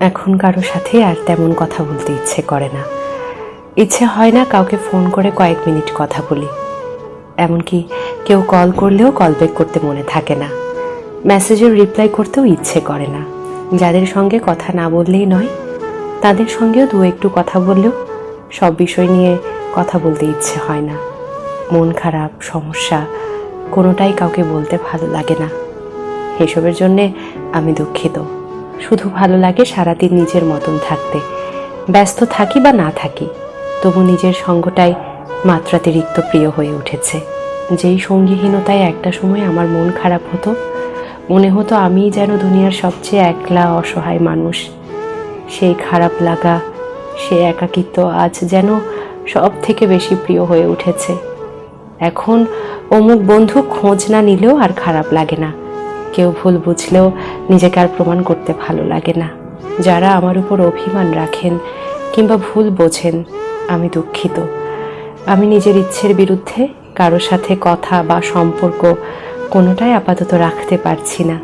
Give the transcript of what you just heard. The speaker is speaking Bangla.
এখন কারো সাথে আর তেমন কথা বলতে ইচ্ছে করে না। ইচ্ছে হয় না কাউকে ফোন করে কয়েক মিনিট কথা বলি। এমনকি কেউ কল করলেও কল ব্যাক করতে মনে থাকে না। মেসেজের রিপ্লাই করতেও ইচ্ছে করে না। যাদের সঙ্গে কথা না বললেই নয়, তাদের সঙ্গেও দু একটু কথা বললেও সব বিষয় নিয়ে কথা বলতে ইচ্ছে হয় না। মন খারাপ, সমস্যা কোনোটাই কাউকে বলতে ভালো লাগে না। এসবের জন্যে আমি দুঃখিত। শুধু ভালো লাগে সারাদিন নিজের মতন থাকতে। ব্যস্ত থাকি বা না থাকি, তবু নিজের সঙ্গটাই মাত্রাতিরিক্ত প্রিয় হয়ে উঠেছে। যেই সঙ্গীহীনতায় একটা সময় আমার মন খারাপ হতো, মনে হতো আমিই যেন দুনিয়ার সবচেয়ে একলা অসহায় মানুষ। সেই খারাপ লাগা, সে একাকিত্ব আজ যেন সব থেকে বেশি প্রিয় হয়ে উঠেছে। এখন অমুক বন্ধু খোঁজ না নিলেও আর খারাপ লাগে না। কেউ ভুল বুঝলেও নিজেকে আর প্রমাণ করতে ভালো লাগে না। যারা আমার উপর অভিমান রাখেন কিংবা ভুল বোঝেন, আমি দুঃখিত। আমি নিজের ইচ্ছের বিরুদ্ধে কারো সাথে কথা বা সম্পর্ক কোনোটাই আপাতত রাখতে পারছি না।